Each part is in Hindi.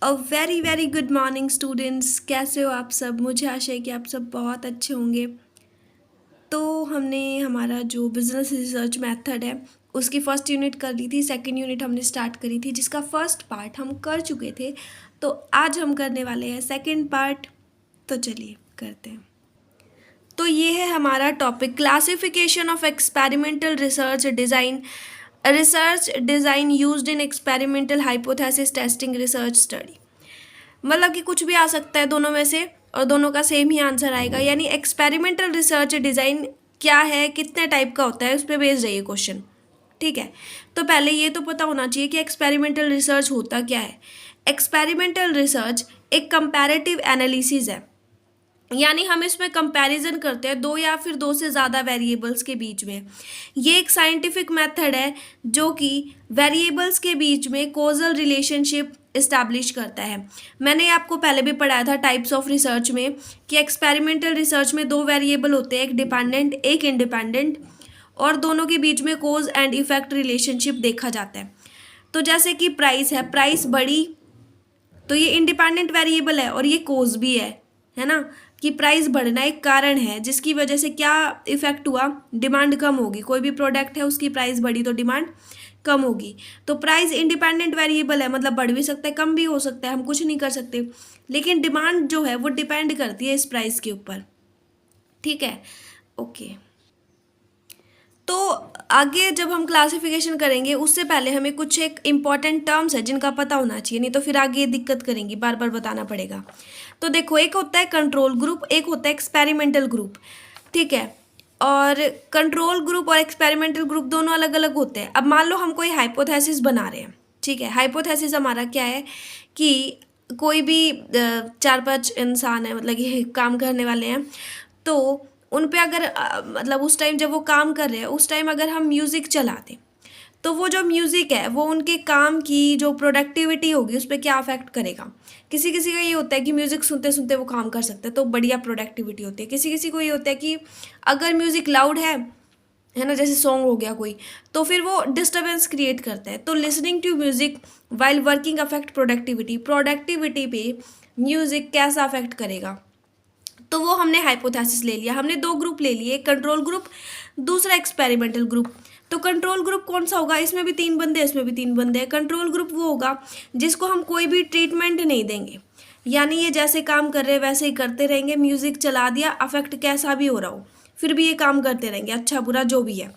Very very good morning students. कैसे हो आप सब? मुझे आशा है कि आप सब बहुत अच्छे होंगे। तो हमने हमारा जो बिजनेस रिसर्च मेथड है उसकी फ़र्स्ट यूनिट कर ली थी, सेकंड यूनिट हमने स्टार्ट करी थी जिसका फर्स्ट पार्ट हम कर चुके थे। तो आज हम करने वाले हैं सेकंड पार्ट। तो चलिए करते हैं। तो ये है हमारा topic, classification of experimental research design used in experimental hypothesis testing research study. मतलब कि कुछ भी आ सकता है दोनों में से और दोनों का सेम ही आंसर आएगा। यानी एक्सपेरिमेंटल रिसर्च डिज़ाइन क्या है, कितने टाइप का होता है, उस पर बेस्ड है ये क्वेश्चन। ठीक है, तो पहले ये तो पता होना चाहिए कि एक्सपेरिमेंटल रिसर्च होता क्या है। एक्सपेरिमेंटल रिसर्च एक कंपैरेटिव एनालिसिस है, यानी हम इसमें कंपैरिजन करते हैं दो या फिर दो से ज़्यादा वेरिएबल्स के बीच में। ये एक साइंटिफिक मेथड है जो कि वेरिएबल्स के बीच में कॉजल रिलेशनशिप इस्टेब्लिश करता है। मैंने आपको पहले भी पढ़ाया था टाइप्स ऑफ रिसर्च में कि एक्सपेरिमेंटल रिसर्च में दो वेरिएबल होते हैं, एक डिपेंडेंट एक इंडिपेंडेंट, और दोनों के बीच में कोज एंड इफेक्ट रिलेशनशिप देखा जाता है। तो जैसे कि प्राइस है, प्राइस बढ़ी तो ये इंडिपेंडेंट वेरिएबल है और ये कोज भी है ना, कि प्राइस बढ़ना एक कारण है जिसकी वजह से क्या इफेक्ट हुआ, डिमांड कम होगी। कोई भी प्रोडक्ट है उसकी प्राइस बढ़ी तो डिमांड कम होगी। तो प्राइस इंडिपेंडेंट वेरिएबल है, मतलब बढ़ भी सकता है कम भी हो सकता है, हम कुछ नहीं कर सकते, लेकिन डिमांड जो है वो डिपेंड करती है इस प्राइस के ऊपर। ठीक है, ओके। तो आगे जब हम क्लासिफिकेशन करेंगे उससे पहले हमें कुछ एक इम्पॉर्टेंट टर्म्स है जिनका पता होना चाहिए, नहीं तो फिर आगे दिक्कत करेंगी, बार बार बताना पड़ेगा। तो देखो, एक होता है कंट्रोल ग्रुप, एक होता है एक्सपेरिमेंटल ग्रुप। ठीक है, और कंट्रोल ग्रुप और एक्सपेरिमेंटल ग्रुप दोनों अलग अलग होते हैं। अब मान लो हम कोई हाइपोथेसिस बना रहे हैं। ठीक है, हाइपोथेसिस हमारा क्या है कि कोई भी 4-5 इंसान है, मतलब ये काम करने वाले हैं, तो उन पे अगर मतलब उस टाइम जब वो काम कर रहे हैं उस टाइम अगर हम म्यूज़िक चला दें तो वो जो म्यूज़िक है वो उनके काम की जो प्रोडक्टिविटी होगी उस पर क्या अफेक्ट करेगा। किसी किसी का ये होता है कि म्यूज़िक सुनते सुनते वो काम कर सकते हैं तो बढ़िया प्रोडक्टिविटी होती है। किसी किसी को ये होता है कि अगर म्यूज़िक लाउड है ना, जैसे सॉन्ग हो गया कोई, तो फिर वो डिस्टर्बेंस क्रिएट करता है। तो listening to music while working affect productivity पे म्यूज़िक कैसा अफेक्ट करेगा। तो वो हमने हाइपोथेसिस ले लिया। हमने दो ग्रुप ले लिए, एक कंट्रोल ग्रुप, दूसरा एक्सपेरिमेंटल ग्रुप। तो कंट्रोल ग्रुप कौन सा होगा? इसमें भी 3 बंदे, इसमें भी 3 बंदे हैं। कंट्रोल ग्रुप वो होगा जिसको हम कोई भी ट्रीटमेंट नहीं देंगे, यानी ये जैसे काम कर रहे हैं वैसे ही करते रहेंगे। म्यूज़िक चला दिया, अफेक्ट कैसा भी हो रहा हो, फिर भी ये काम करते रहेंगे, अच्छा बुरा जो भी है।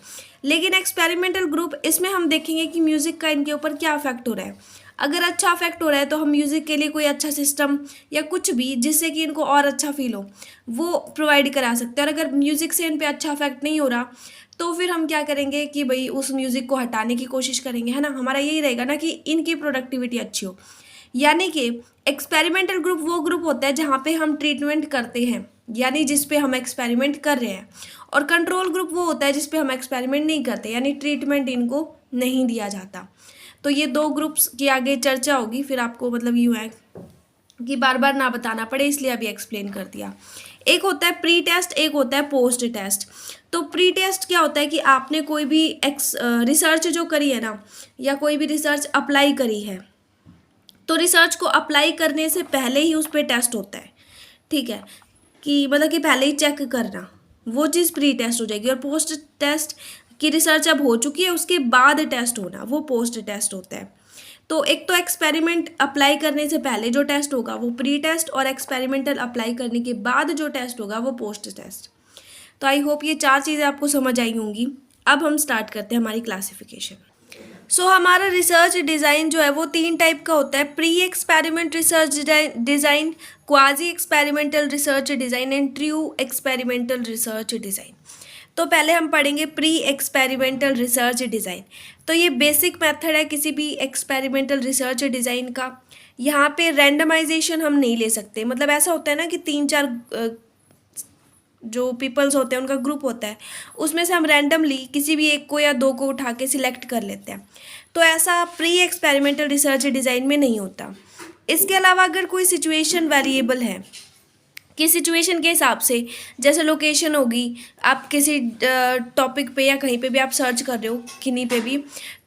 लेकिन एक्सपेरिमेंटल ग्रुप, इसमें हम देखेंगे कि म्यूज़िक का इनके ऊपर क्या अफेक्ट हो रहा है। अगर अच्छा अफेक्ट हो रहा है तो हम म्यूज़िक के लिए कोई अच्छा सिस्टम या कुछ भी जिससे कि इनको और अच्छा फील हो वो प्रोवाइड करा सकते हैं। और अगर म्यूज़िक से इन पे अच्छा अफेक्ट नहीं हो रहा तो फिर हम क्या करेंगे कि भाई उस म्यूज़िक को हटाने की कोशिश करेंगे, है ना। हमारा यही रहेगा ना कि इनकी प्रोडक्टिविटी अच्छी हो। यानी कि एक्सपेरिमेंटल ग्रुप वो ग्रुप होता है जहाँ पे हम ट्रीटमेंट करते हैं, यानी जिस पे हम एक्सपेरिमेंट कर रहे हैं। और कंट्रोल ग्रुप वो होता है जिस पे हम एक्सपेरिमेंट नहीं करते, यानी ट्रीटमेंट इनको नहीं दिया जाता। तो ये दो ग्रुप्स की आगे चर्चा होगी, फिर आपको मतलब यूँ है कि बार बार ना बताना पड़े, इसलिए अभी एक्सप्लेन कर दिया। एक होता है प्री टेस्ट, एक होता है पोस्ट टेस्ट। तो प्री टेस्ट क्या होता है कि आपने कोई भी रिसर्च जो करी है ना, या कोई भी रिसर्च अप्लाई करी है, तो रिसर्च को अप्लाई करने से पहले ही उस पर टेस्ट होता है। ठीक है, कि मतलब कि पहले ही चेक करना, वो चीज़ प्री टेस्ट हो जाएगी। और पोस्ट टेस्ट की रिसर्च अब हो चुकी है उसके बाद टेस्ट होना, वो पोस्ट टेस्ट होता है। तो एक तो एक्सपेरिमेंट अप्लाई करने से पहले जो टेस्ट होगा वो प्री टेस्ट, और एक्सपेरिमेंटल अप्लाई करने के बाद जो टेस्ट होगा वो पोस्ट टेस्ट। तो आई होप ये 4 चीज़ें आपको समझ आई होंगी। अब हम स्टार्ट करते हैं हमारी क्लासिफिकेशन। सो हमारा रिसर्च डिज़ाइन जो है वो 3 टाइप का होता है, pre experiment research design, quasi experimental research design and true experimental research design. तो पहले हम पढ़ेंगे प्री एक्सपेरिमेंटल रिसर्च डिज़ाइन। तो ये बेसिक मेथड है किसी भी एक्सपेरिमेंटल रिसर्च डिज़ाइन का। यहाँ पे रैंडमाइजेशन हम नहीं ले सकते, मतलब ऐसा होता है ना कि 3-4 जो पीपल्स होते हैं उनका ग्रुप होता है, उसमें से हम रैंडमली किसी भी एक को या दो को उठा के सिलेक्ट कर लेते हैं। तो ऐसा प्री एक्सपेरिमेंटल रिसर्च डिज़ाइन में नहीं होता। इसके अलावा अगर कोई सिचुएशन वेरिएबल है कि सिचुएशन के हिसाब से, जैसे लोकेशन होगी, आप किसी टॉपिक पे या कहीं पे भी आप सर्च कर रहे हो किन्हीं पे भी,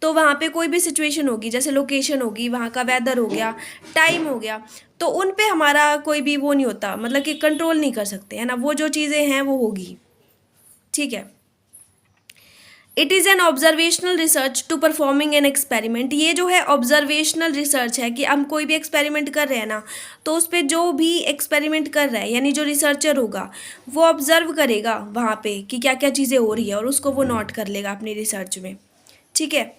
तो वहाँ पे कोई भी सिचुएशन होगी, जैसे लोकेशन होगी, वहाँ का वेदर हो गया, टाइम हो गया, तो उन पे हमारा कोई भी वो नहीं होता, मतलब कि कंट्रोल नहीं कर सकते, है ना, वो जो चीज़ें हैं वो होगी। ठीक है। It is an observational research to performing an experiment. ये जो है ऑब्जर्वेशनल रिसर्च है कि हम कोई भी एक्सपेरिमेंट कर रहे हैं ना, तो उस पर जो भी एक्सपेरिमेंट कर रहा है, यानी जो रिसर्चर होगा, वो ऑब्जर्व करेगा वहाँ पे कि क्या क्या चीज़ें हो रही है, और उसको वो नोट कर लेगा अपनी रिसर्च में। ठीक है,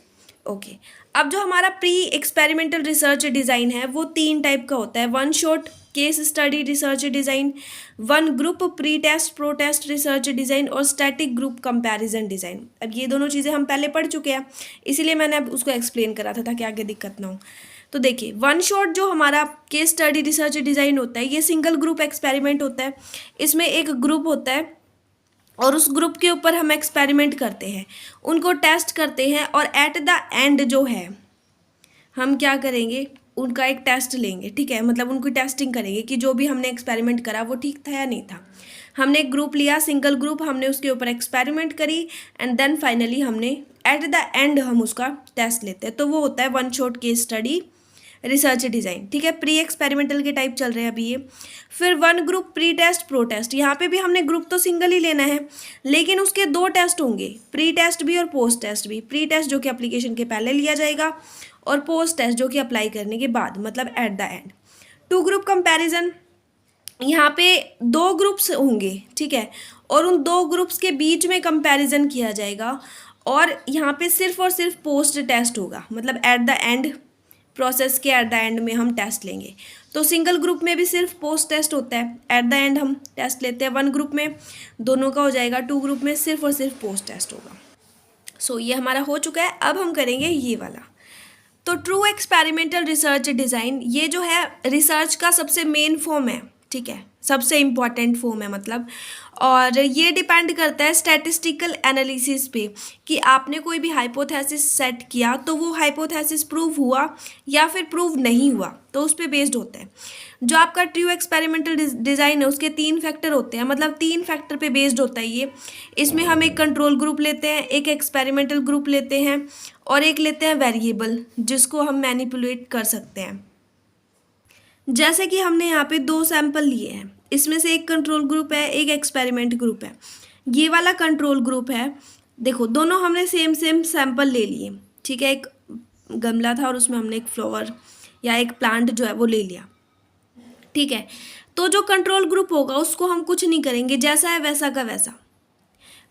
ओके। अब जो हमारा प्री एक्सपेरिमेंटल रिसर्च डिज़ाइन है वो 3 टाइप का होता है। One shot case study research design, one group pre test pro test research design, और स्टैटिक ग्रुप कंपैरिजन डिज़ाइन। अब ये दोनों चीज़ें हम पहले पढ़ चुके हैं, इसीलिए मैंने अब उसको एक्सप्लेन करा था ताकि आगे दिक्कत ना हो। तो देखिए, वन शॉट जो हमारा केस स्टडी रिसर्च डिज़ाइन होता है, ये सिंगल ग्रुप एक्सपेरिमेंट होता है। इसमें एक ग्रुप होता है और उस ग्रुप के ऊपर हम एक्सपेरिमेंट करते हैं, उनको टेस्ट करते हैं, और एट द एंड जो है हम क्या करेंगे, उनका एक टेस्ट लेंगे। ठीक है, मतलब उनकी टेस्टिंग करेंगे कि जो भी हमने एक्सपेरिमेंट करा वो ठीक था या नहीं था। हमने एक ग्रुप लिया, सिंगल ग्रुप, हमने उसके ऊपर एक्सपेरिमेंट करी, एंड देन फाइनली हमने एट द एंड हम उसका टेस्ट लेते हैं। तो वो होता है one shot case study research design. ठीक है, प्री एक्सपेरिमेंटल के टाइप चल रहे हैं अभी ये। फिर one group pre test pro test, यहाँ पे भी हमने ग्रुप तो सिंगल ही लेना है, लेकिन उसके 2 टेस्ट होंगे, प्री टेस्ट भी और पोस्ट टेस्ट भी। प्री टेस्ट जो कि एप्लीकेशन के पहले लिया जाएगा, और पोस्ट टेस्ट जो कि अप्लाई करने के बाद, मतलब at the end. 2 group comparison, यहाँ पे 2 ग्रुप्स होंगे। ठीक है, और उन 2 ग्रुप्स के बीच में कंपैरिजन किया जाएगा, और यहाँ पे सिर्फ और सिर्फ पोस्ट टेस्ट होगा, मतलब एट द एंड, प्रोसेस के एट द एंड में हम टेस्ट लेंगे। तो सिंगल ग्रुप में भी सिर्फ पोस्ट टेस्ट होता है, एट द एंड हम टेस्ट लेते हैं। वन ग्रुप में दोनों का हो जाएगा, 2 ग्रुप में सिर्फ और सिर्फ पोस्ट टेस्ट होगा। सो ये हमारा हो चुका है। अब हम करेंगे ये वाला। तो ट्रू एक्सपेरिमेंटल रिसर्च डिज़ाइन, ये जो है रिसर्च का सबसे मेन फॉर्म है। ठीक है, सबसे इम्पॉर्टेंट फॉर्म है मतलब, और ये डिपेंड करता है स्टैटिस्टिकल एनालिसिस पे कि आपने कोई भी हाइपोथेसिस सेट किया तो वो हाइपोथेसिस प्रूव हुआ या फिर प्रूव नहीं हुआ, तो उस पर बेस्ड होता है। जो आपका ट्रू एक्सपेरिमेंटल डिज़ाइन है उसके 3 फैक्टर होते हैं, मतलब 3 फैक्टर पे बेस्ड होता है ये। इसमें हम एक कंट्रोल ग्रुप लेते हैं, एक एक्सपेरिमेंटल ग्रुप लेते हैं, और एक लेते हैं वेरिएबल जिसको हम मैनिपुलेट कर सकते हैं। जैसे कि हमने यहाँ पे 2 सैंपल लिए हैं, इसमें से एक कंट्रोल ग्रुप है, एक एक्सपेरिमेंट ग्रुप है। ये वाला कंट्रोल ग्रुप है, देखो दोनों हमने सेम सैंपल ले लिए। ठीक है, एक गमला था और उसमें हमने एक फ्लावर या एक प्लांट जो है वो ले लिया। ठीक है, तो जो कंट्रोल ग्रुप होगा उसको हम कुछ नहीं करेंगे, जैसा है वैसा का वैसा,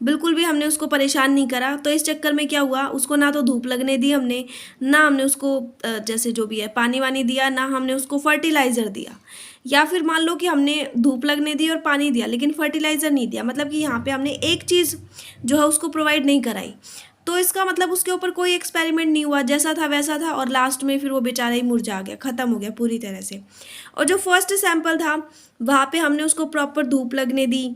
बिल्कुल भी हमने उसको परेशान नहीं करा। तो इस चक्कर में क्या हुआ, उसको ना तो धूप लगने दी हमने, ना हमने उसको जैसे जो भी है पानी वानी दिया, ना हमने उसको फर्टिलाइज़र दिया। या फिर मान लो कि हमने धूप लगने दी और पानी दिया लेकिन फर्टिलाइज़र नहीं दिया, मतलब कि यहाँ पे हमने एक चीज़ जो है उसको प्रोवाइड नहीं कराई। तो इसका मतलब उसके ऊपर कोई एक्सपेरिमेंट नहीं हुआ, जैसा था वैसा था, और लास्ट में फिर वो बेचारा ही मुरझा गया, ख़त्म हो गया पूरी तरह से। और जो फर्स्ट सैंपल था वहाँ पे हमने उसको प्रॉपर धूप लगने दी,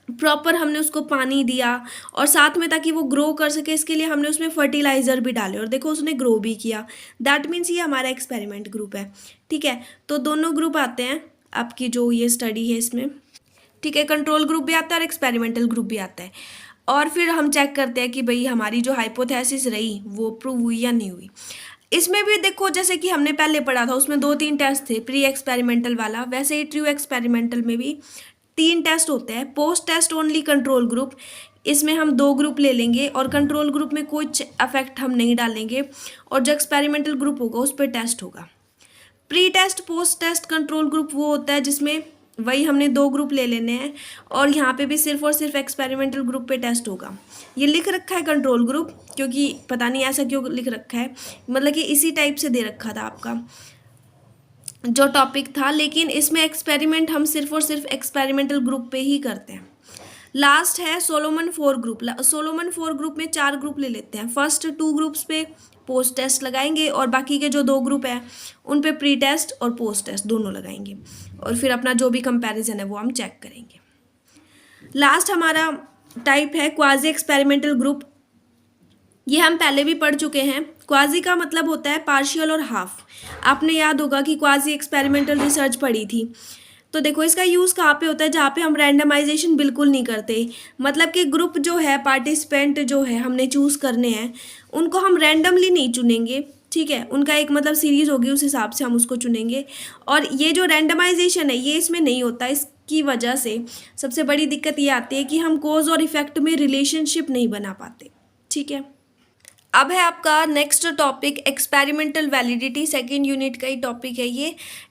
प्रॉपर हमने उसको पानी दिया, और साथ में ताकि वो ग्रो कर सके इसके लिए हमने उसमें फर्टिलाइज़र भी डाले, और देखो उसने ग्रो भी किया। दैट मीन्स ये हमारा एक्सपेरिमेंट ग्रुप है। ठीक है, तो दोनों ग्रुप आते हैं आपकी जो ये स्टडी है इसमें। ठीक है, कंट्रोल ग्रुप भी आता है और एक्सपेरिमेंटल ग्रुप भी आता है, और फिर हम चेक करते हैं कि भाई हमारी जो हाइपोथेसिस रही वो प्रूव हुई या नहीं हुई। इसमें भी देखो जैसे कि हमने पहले पढ़ा था उसमें 2-3 टेस्ट थे प्री एक्सपेरिमेंटल वाला, वैसे ही ट्रू एक्सपेरिमेंटल में भी 3 टेस्ट होते हैं। Post test only control group, इसमें हम 2 ग्रुप ले लेंगे और कंट्रोल ग्रुप में कुछ इफेक्ट हम नहीं डालेंगे, और जो एक्सपेरिमेंटल ग्रुप होगा उस पर टेस्ट होगा। Pre test post test control group वो होता है जिसमें वही हमने 2 ग्रुप ले लेने हैं, और यहाँ पे भी सिर्फ और सिर्फ एक्सपेरिमेंटल ग्रुप पे टेस्ट होगा। ये लिख रखा है कंट्रोल ग्रुप, क्योंकि पता नहीं ऐसा क्यों लिख रखा है, मतलब कि इसी टाइप से दे रखा था आपका जो टॉपिक था, लेकिन इसमें एक्सपेरिमेंट हम सिर्फ और सिर्फ एक्सपेरिमेंटल ग्रुप पे ही करते हैं। लास्ट है सोलोमन 4 ग्रुप। सोलोमन 4 ग्रुप में 4 ग्रुप ले लेते हैं। फर्स्ट 2 ग्रुप्स पे पोस्ट टेस्ट लगाएंगे, और बाकी के जो 2 ग्रुप हैं उन पे प्री टेस्ट और पोस्ट टेस्ट दोनों लगाएंगे, और फिर अपना जो भी कंपैरिजन है वो हम चेक करेंगे। लास्ट हमारा टाइप है क्वाजी एक्सपेरिमेंटल ग्रुप। ये हम पहले भी पढ़ चुके हैं। क्वाजी का मतलब होता है पार्शियल और हाफ। आपने याद होगा कि क्वाजी एक्सपेरिमेंटल रिसर्च पढ़ी थी, तो देखो इसका यूज़ कहाँ पे होता है, जहाँ पे हम रैंडमाइजेशन बिल्कुल नहीं करते। मतलब कि ग्रुप जो है, पार्टिसिपेंट जो है हमने चूज़ करने हैं, उनको हम रैंडमली नहीं चुनेंगे, ठीक है। उनका एक मतलब सीरीज़ होगी, उस हिसाब से हम उसको चुनेंगे। और ये जो रैंडमाइजेशन है ये इसमें नहीं होता। इसकी वजह से सबसे बड़ी दिक्कत ये आती है कि हम कॉज और इफेक्ट में रिलेशनशिप नहीं बना पाते, ठीक है। अब है आपका next topic experimental validity. Second unit का ही टॉपिक है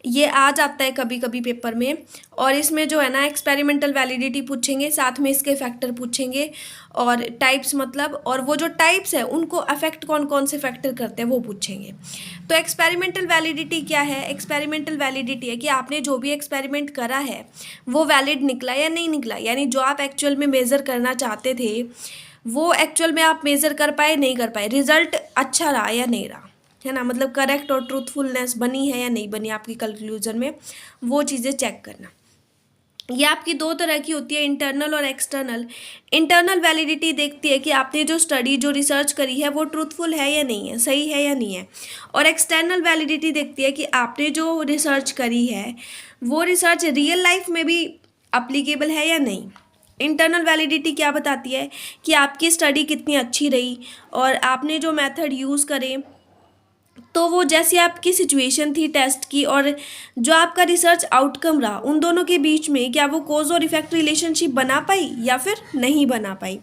ये आ जाता है कभी कभी पेपर में। और इसमें जो है ना एक्सपेरिमेंटल वैलिडिटी पूछेंगे, साथ में इसके फैक्टर पूछेंगे और टाइप्स, मतलब और वो जो टाइप्स है उनको अफेक्ट कौन कौन से फैक्टर करते हैं वो पूछेंगे। तो एक्सपेरिमेंटल वैलिडिटी क्या है? एक्सपेरिमेंटल वैलिडिटी है कि आपने जो भी एक्सपेरिमेंट करा है वो वैलिड निकला या नहीं निकला, यानी जो आप एक्चुअल में मेज़र करना चाहते थे वो एक्चुअल में आप मेज़र कर पाए नहीं कर पाए, रिजल्ट अच्छा रहा या नहीं रहा, है ना। मतलब करेक्ट और ट्रूथफुलनेस बनी है या नहीं बनी आपकी कंक्लूजन में, वो चीज़ें चेक करना। ये आपकी दो तरह की होती है, इंटरनल और एक्सटर्नल। इंटरनल वैलिडिटी देखती है कि आपने जो स्टडी जो रिसर्च करी है वो ट्रूथफुल है या नहीं है, सही है या नहीं है। और एक्सटर्नल वैलिडिटी देखती है कि आपने जो रिसर्च करी है वो रिसर्च रियल लाइफ में भी अप्लीकेबल है या नहीं। इंटरनल वैलिडिटी क्या बताती है कि आपकी स्टडी कितनी अच्छी रही और आपने जो मेथड यूज़ करे तो वो जैसी आपकी सिचुएशन थी टेस्ट की और जो आपका रिसर्च आउटकम रहा, उन दोनों के बीच में क्या वो कॉज और इफेक्ट रिलेशनशिप बना पाई या फिर नहीं बना पाई।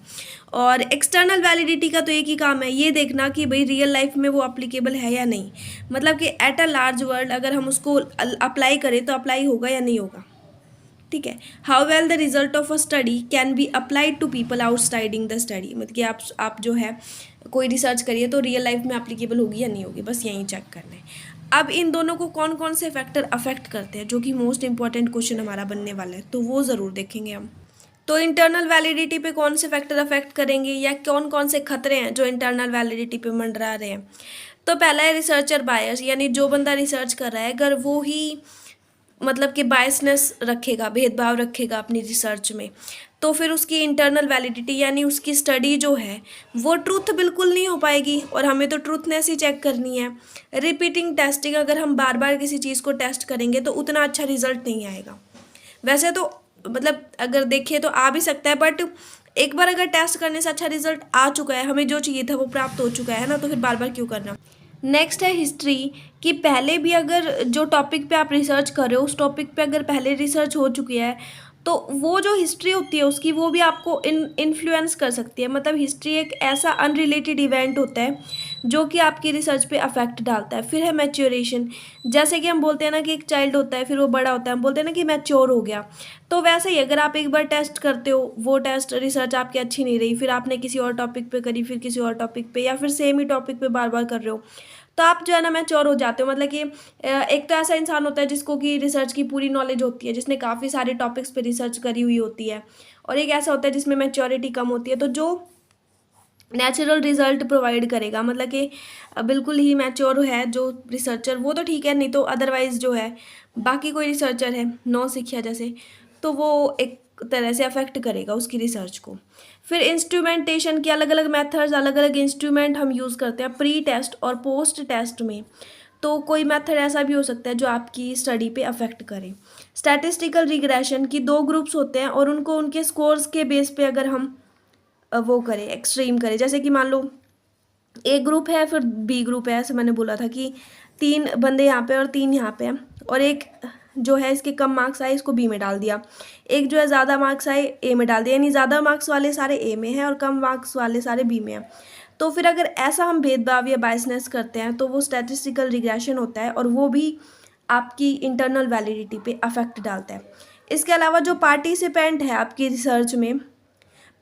और एक्सटर्नल वैलिडिटी का तो एक ही काम है, ये देखना कि भाई रियल लाइफ में वो अप्लीकेबल है या नहीं। मतलब कि एट अ लार्ज वर्ल्ड अगर हम उसको अप्लाई करें तो अप्लाई होगा या नहीं होगा, ठीक है। How well the result of a study can be applied to people outsiding the study. मतलब कि आप जो है कोई रिसर्च करिए तो रियल लाइफ में अप्लीकेबल होगी या नहीं होगी, बस यही चेक करना है। अब इन दोनों को कौन कौन से फैक्टर अफेक्ट करते हैं, जो कि मोस्ट इंपॉर्टेंट क्वेश्चन हमारा बनने वाला है, तो वो ज़रूर देखेंगे हम। तो इंटरनल वैलिडिटी पे कौन से फैक्टर अफेक्ट करेंगे या कौन कौन से खतरे हैं जो इंटरनल वैलिडिटी पे मंडरा रहे हैं। तो पहला है रिसर्चर बायस, यानी जो बंदा रिसर्च कर रहा है अगर वो ही मतलब कि बायसनेस रखेगा, भेदभाव रखेगा अपनी रिसर्च में, तो फिर उसकी इंटरनल वैलिडिटी यानी उसकी स्टडी जो है वो ट्रूथ बिल्कुल नहीं हो पाएगी। और हमें तो ट्रूथनेस ही चेक करनी है। रिपीटिंग टेस्टिंग, अगर हम बार बार किसी चीज़ को टेस्ट करेंगे तो उतना अच्छा रिजल्ट नहीं आएगा। वैसे तो मतलब अगर देखें तो आ भी सकता है, बट एक बार अगर टेस्ट करने से अच्छा रिजल्ट आ चुका है, हमें जो चाहिए था वो प्राप्त हो चुका है ना, तो फिर बार बार क्यों करना। नेक्स्ट है हिस्ट्री, कि पहले भी अगर जो टॉपिक पे आप रिसर्च कर रहे हो उस टॉपिक पे अगर पहले रिसर्च हो चुकी है तो वो जो हिस्ट्री होती है उसकी वो भी आपको इन्फ्लुएंस कर सकती है। मतलब हिस्ट्री एक ऐसा अनरिलेटेड इवेंट होता है जो कि आपकी रिसर्च पे अफेक्ट डालता है। फिर है मैच्योरेशन, जैसे कि हम बोलते हैं ना कि एक चाइल्ड होता है फिर वो बड़ा होता है, हम बोलते हैं ना कि मैच्योर हो गया। तो वैसे ही अगर आप एक बार टेस्ट करते हो, वो टेस्ट रिसर्च आपकी अच्छी नहीं रही, फिर आपने किसी और टॉपिक पे करी, फिर किसी और टॉपिक पे, या फिर सेम ही टॉपिक पे बार बार कर रहे हो, तो आप जो है ना मैच्योर हो जाते हो। मतलब कि एक तो ऐसा इंसान होता है जिसको कि रिसर्च की पूरी नॉलेज होती है, जिसने काफ़ी सारे टॉपिक्स पे रिसर्च करी हुई होती है, और एक ऐसा होता है जिसमें मैच्योरिटी कम होती है। तो जो नेचुरल रिजल्ट प्रोवाइड करेगा, मतलब कि बिल्कुल ही मैच्योर है जो रिसर्चर, वो तो ठीक है, नहीं तो अदरवाइज जो है बाकी कोई रिसर्चर है नौसिखिया जैसे, तो वो एक तरह से अफेक्ट करेगा उसकी रिसर्च को। फिर इंस्ट्रूमेंटेशन की अलग अलग मेथड्स, अलग अलग इंस्ट्रूमेंट हम यूज़ करते हैं प्री टेस्ट और पोस्ट टेस्ट में। तो कोई मेथड ऐसा भी हो सकता है जो आपकी स्टडी पे अफेक्ट करे। स्टैटिस्टिकल रिग्रेशन की दो ग्रुप्स होते हैं और उनको उनके स्कोर्स के बेस पे अगर हम वो करें, एक्सट्रीम करें, जैसे कि मान लो ए ग्रुप है फिर बी ग्रुप है, ऐसे मैंने बोला था कि 3 बंदे यहाँ पे और 3 यहाँ पे हैं, और एक जो है इसके कम मार्क्स आए इसको बी में डाल दिया, एक जो है ज़्यादा मार्क्स आए ए में डाल दिया, यानी ज़्यादा मार्क्स वाले सारे ए में हैं और कम मार्क्स वाले सारे बी में हैं। तो फिर अगर ऐसा हम भेदभाव या बायसनेस करते हैं तो वो स्टैटिस्टिकल रिग्रेशन होता है और वो भी आपकी इंटरनल वैलिडिटी पे अफेक्ट डालता है। इसके अलावा जो पार्टिसिपेंट है आपकी रिसर्च में,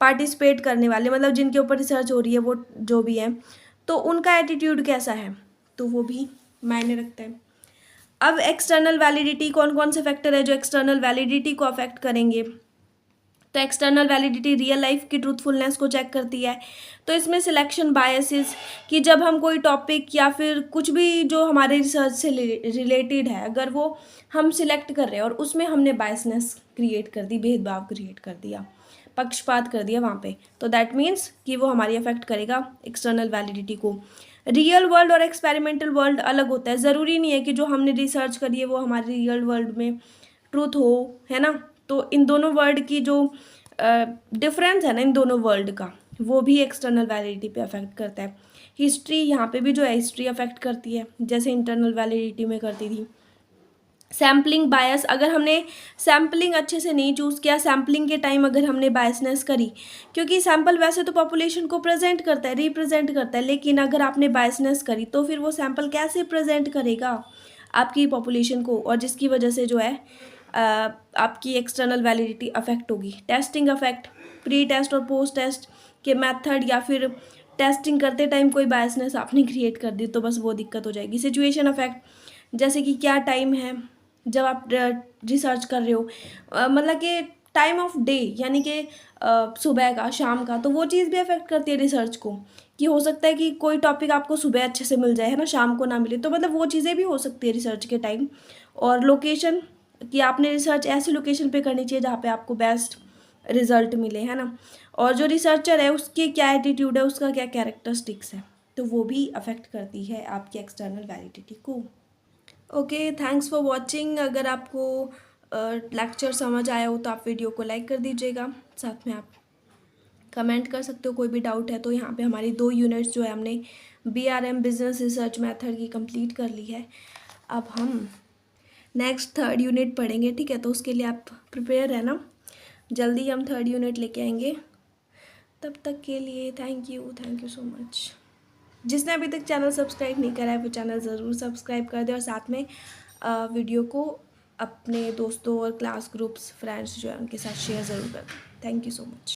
पार्टिसिपेट करने वाले, मतलब जिनके ऊपर रिसर्च हो रही है, वो जो भी है, तो उनका एटीट्यूड कैसा है, तो वो भी मायने रखता है। अब एक्सटर्नल वैलिडिटी, कौन कौन से फैक्टर है जो एक्सटर्नल वैलिडिटी को अफेक्ट करेंगे। तो एक्सटर्नल वैलिडिटी रियल लाइफ की ट्रूथफुलनेस को चेक करती है। तो इसमें सिलेक्शन बायसेस, कि जब हम कोई टॉपिक या फिर कुछ भी जो हमारे रिसर्च से रिलेटेड है अगर वो हम सिलेक्ट कर रहे हैं और उसमें हमने बायसनेस क्रिएट कर दी, भेदभाव क्रिएट कर दिया, पक्षपात कर दिया वहाँ पे, तो दैट मीन्स कि वो हमारी अफेक्ट करेगा एक्सटर्नल वैलिडिटी को। रियल वर्ल्ड और एक्सपेरिमेंटल वर्ल्ड अलग होता है। ज़रूरी नहीं है कि जो हमने रिसर्च करी है वो हमारी रियल वर्ल्ड में ट्रूथ हो, है ना। तो इन दोनों वर्ड की जो डिफरेंस है ना इन दोनों वर्ड का, वो भी एक्सटर्नल वैलिडिटी पे अफेक्ट करता है। हिस्ट्री यहाँ पे भी जो है हिस्ट्री अफेक्ट करती है, जैसे इंटरनल वैलिडिटी में करती थी। सैम्पलिंग बायस, अगर हमने सैम्पलिंग अच्छे से नहीं चूज़ किया, सैम्पलिंग के टाइम अगर हमने बायसनेस करी, क्योंकि सैम्पल वैसे तो पॉपुलेशन को प्रेजेंट करता है, रिप्रेजेंट करता है, लेकिन अगर आपने बायसनेस करी तो फिर वो सैम्पल कैसे प्रेजेंट करेगा आपकी पॉपुलेशन को, और जिसकी वजह से जो है आपकी एक्सटर्नल वैलिडिटी अफेक्ट होगी। टेस्टिंग अफेक्ट, प्री टेस्ट और पोस्ट टेस्ट के मेथड, या फिर टेस्टिंग करते टाइम कोई बायसनेस आपने क्रिएट कर दी तो बस वो दिक्कत हो जाएगी। सिचुएशन अफेक्ट, जैसे कि क्या टाइम है जब आप रिसर्च कर रहे हो, मतलब कि टाइम ऑफ डे, यानी कि सुबह का, शाम का, तो वो चीज़ भी अफेक्ट करती है रिसर्च को, कि हो सकता है कि कोई टॉपिक आपको सुबह अच्छे से मिल जाए, है ना, शाम को ना मिले, तो मतलब वो चीज़ें भी हो सकती है रिसर्च के टाइम। और लोकेशन, कि आपने रिसर्च ऐसी लोकेशन पे करनी चाहिए जहाँ पे आपको बेस्ट रिजल्ट मिले, है ना। और जो रिसर्चर है उसकी क्या एटीट्यूड है, उसका क्या कैरेक्टरिस्टिक्स है, तो वो भी अफेक्ट करती है आपकी एक्सटर्नल वैलिडिटी को। Okay, thanks for watching. अगर आपको लेक्चर समझ आया हो तो आप वीडियो को लाइक कर दीजिएगा, साथ में आप कमेंट कर सकते हो कोई भी डाउट है तो। यहाँ पे हमारी 2 यूनिट्स जो है हमने BRM बिजनेस रिसर्च मेथड की कंप्लीट कर ली है। अब हम नेक्स्ट 3rd यूनिट पढ़ेंगे, ठीक है, तो उसके लिए आप प्रिपेयर रहना, जल्दी हम 3rd यूनिट लेके आएंगे। तब तक के लिए थैंक यू सो मच। जिसने अभी तक चैनल सब्सक्राइब नहीं करा है वो चैनल ज़रूर सब्सक्राइब कर दे, और साथ में वीडियो को अपने दोस्तों और क्लास ग्रुप्स फ्रेंड्स जो है उनके साथ शेयर ज़रूर कर दें। Thank you so much.